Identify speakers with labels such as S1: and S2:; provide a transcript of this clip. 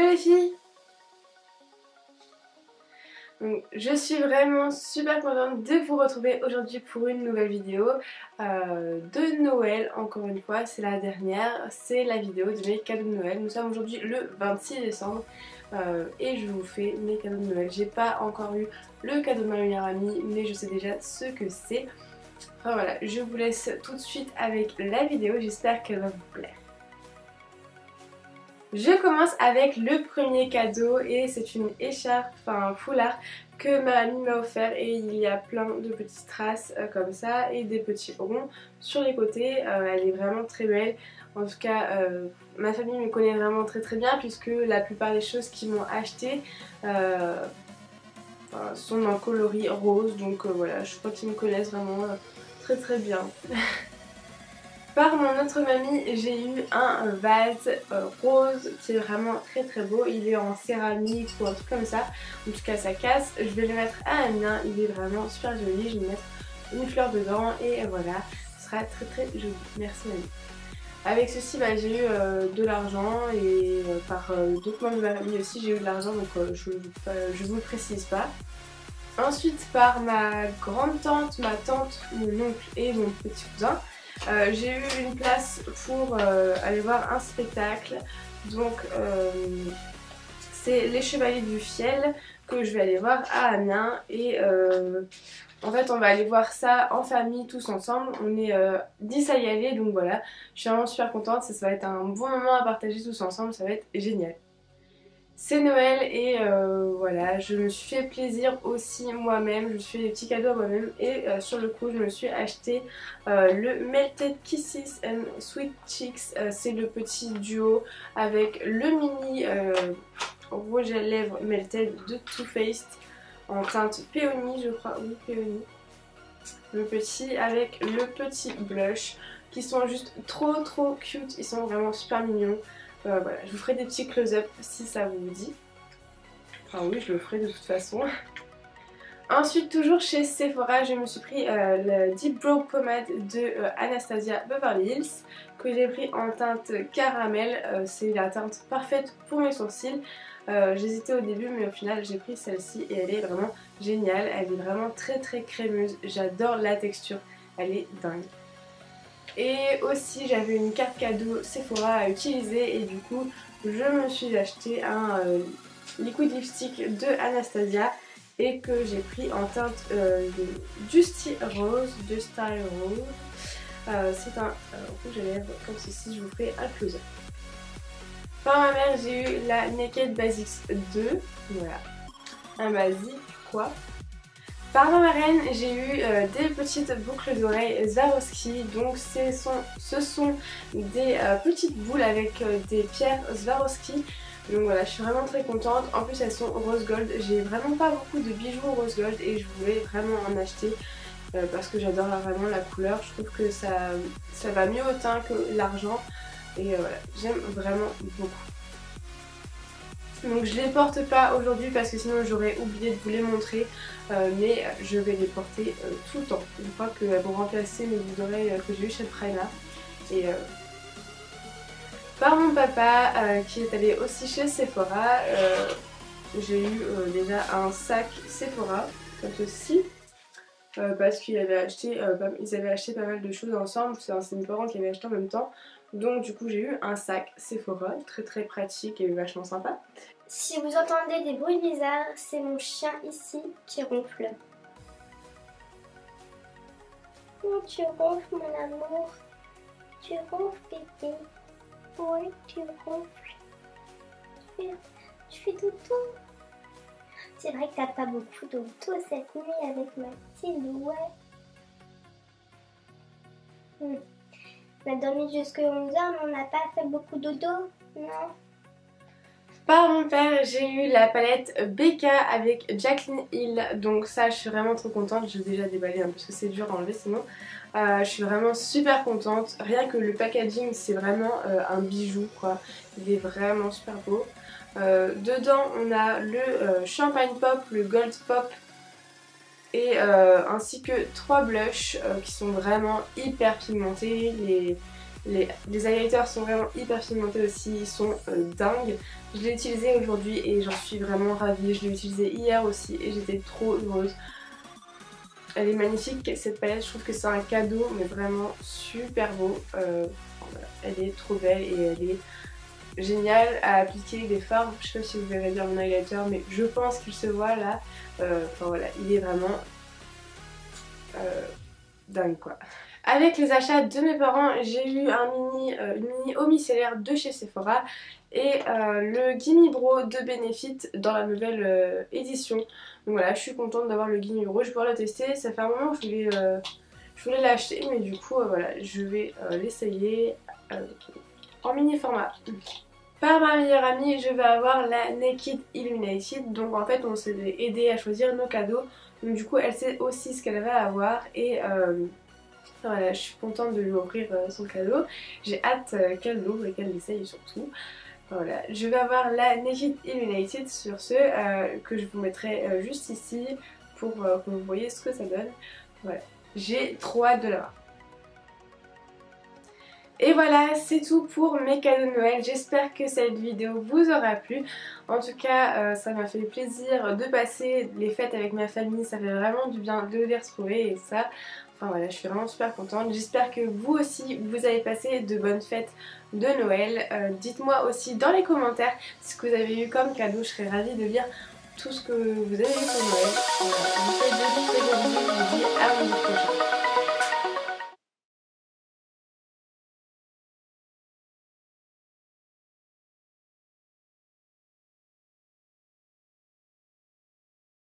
S1: Hello les filles! Donc, je suis vraiment super contente de vous retrouver aujourd'hui pour une nouvelle vidéo de Noël. Encore une fois, c'est la dernière, c'est la vidéo de mes cadeaux de Noël. Nous sommes aujourd'hui le 26 décembre et je vous fais mes cadeaux de Noël. J'ai pas encore eu le cadeau de ma meilleure amie, mais je sais déjà ce que c'est. Enfin voilà, je vous laisse tout de suite avec la vidéo, j'espère qu'elle va vous plaire. Je commence avec le premier cadeau et c'est une écharpe, enfin un foulard que ma mamie m'a offert et il y a plein de petites traces comme ça et des petits ronds sur les côtés. Elle est vraiment très belle. En tout cas, ma famille me connaît vraiment très bien puisque la plupart des choses qu'ils m'ont acheté sont en coloris rose. Donc voilà, je crois qu'ils me connaissent vraiment très bien. Par mon autre mamie, j'ai eu un vase rose qui est vraiment très beau. Il est en céramique ou un truc comme ça. En tout cas, ça casse. Je vais le mettre à la mien. Il est vraiment super joli. Je vais mettre une fleur dedans et voilà. Ce sera très joli. Merci mamie. Avec ceci, j'ai eu de l'argent et par d'autres membres de ma famille aussi, j'ai eu de l'argent. Donc je vous le précise pas. Ensuite, par ma grande tante, ma tante, mon oncle et mon petit cousin. J'ai eu une place pour aller voir un spectacle, donc c'est Les Chevaliers du Fiel que je vais aller voir à Amiens et en fait on va aller voir ça en famille tous ensemble, on est 10 à y aller donc voilà, je suis vraiment super contente, ça va être un bon moment à partager tous ensemble, ça va être génial. C'est Noël et voilà, je me suis fait plaisir aussi moi-même, je me suis fait des petits cadeaux à moi-même et sur le coup je me suis acheté le Melted Kisses and Sweet Cheeks, c'est le petit duo avec le mini rouge à lèvres Melted de Too Faced en teinte péonie je crois, oui péonie. Le petit avec le petit blush qui sont juste trop cute, ils sont vraiment super mignons. Voilà, je vous ferai des petits close-up si ça vous dit. Enfin oui, je le ferai de toute façon. Ensuite, toujours chez Sephora, je me suis pris le Deep Brow Pomade de Anastasia Beverly Hills que j'ai pris en teinte caramel. C'est la teinte parfaite pour mes sourcils. J'hésitais au début mais au final j'ai pris celle-ci et elle est vraiment géniale. Elle est vraiment très crémeuse. J'adore la texture, elle est dingue. Et aussi j'avais une carte cadeau Sephora à utiliser et du coup je me suis acheté un liquid lipstick de Anastasia et que j'ai pris en teinte Dusty Rose, c'est un rouge à lèvres comme ceci, je vous ferai un close-up. Par ma mère j'ai eu la Naked Basics 2, voilà, un basique quoi. Par ma marraine, j'ai eu des petites boucles d'oreilles Swarovski, donc ce sont des petites boules avec des pierres Swarovski. Donc voilà, je suis vraiment très contente. En plus elles sont rose gold, j'ai vraiment pas beaucoup de bijoux rose gold et je voulais vraiment en acheter parce que j'adore vraiment la couleur. Je trouve que ça va mieux au teint que l'argent et voilà, j'aime vraiment beaucoup. Donc je les porte pas aujourd'hui parce que sinon j'aurais oublié de vous les montrer mais je vais les porter tout le temps. Je crois qu'elles vont remplacer mes boucles d'oreilles que j'ai eu chez Prima. Et par mon papa qui est allé aussi chez Sephora, j'ai eu déjà un sac Sephora comme ceci. Parce qu'ils avaient acheté pas mal de choses ensemble, c'est mes parents qui avaient acheté en même temps. Donc du coup j'ai eu un sac Sephora, très pratique et vachement sympa.
S2: Si vous entendez des bruits bizarres, c'est mon chien ici qui ronfle. Oh, tu ronfles mon amour. Tu ronfles bébé. Oui, tu ronfles. Tu fais dodo. C'est vrai que t'as pas beaucoup dodo cette nuit avec Mathilde, ouais. On a dormi jusqu'à 11h, mais on n'a pas fait beaucoup dodo, non.
S1: Par mon père, j'ai eu la palette BK avec Jaclyn Hill, donc ça je suis vraiment trop contente, je vais déjà déballer parce que c'est dur à enlever sinon. Je suis vraiment super contente, rien que le packaging c'est vraiment un bijou quoi, il est vraiment super beau. Dedans on a le Champagne Pop, le Gold Pop et ainsi que 3 blushs qui sont vraiment hyper pigmentés. Les highlighters sont vraiment hyper pigmentés aussi, ils sont dingues. Je l'ai utilisé aujourd'hui et j'en suis vraiment ravie. Je l'ai utilisé hier aussi et j'étais trop heureuse. Elle est magnifique cette palette, je trouve que c'est un cadeau mais vraiment super beau. Voilà. Elle est trop belle et elle est géniale à appliquer des fards. Je sais pas si vous verrez bien mon highlighter mais je pense qu'il se voit là. Enfin voilà, il est vraiment dingue quoi. Avec les achats de mes parents, j'ai eu une mini eau micellaire de chez Sephora et le Gimme Bro de Benefit dans la nouvelle édition. Donc voilà, je suis contente d'avoir le Gimme Bro, je vais pouvoir le tester. Ça fait un moment que je voulais l'acheter, mais du coup voilà, je vais l'essayer en mini format. Par ma meilleure amie, je vais avoir la Naked Illuminated. Donc en fait, on s'est aidé à choisir nos cadeaux. Donc du coup, elle sait aussi ce qu'elle va avoir et voilà, je suis contente de lui offrir son cadeau. J'ai hâte qu'elle l'ouvre et qu'elle l'essaye surtout. Voilà, je vais avoir la Naked Illuminated sur ce que je vous mettrai juste ici pour que vous voyez ce que ça donne. Voilà, j'ai trop hâte de l'avoir. Et voilà, c'est tout pour mes cadeaux de Noël. J'espère que cette vidéo vous aura plu. En tout cas, ça m'a fait plaisir de passer les fêtes avec ma famille. Ça fait vraiment du bien de les retrouver et ça... Enfin voilà, je suis vraiment super contente. J'espère que vous aussi, vous avez passé de bonnes fêtes de Noël. Dites-moi aussi dans les commentaires ce que vous avez eu comme cadeau. Je serais ravie de lire tout ce que vous avez eu pour Noël. Voilà, je vous fais de très gros bisous.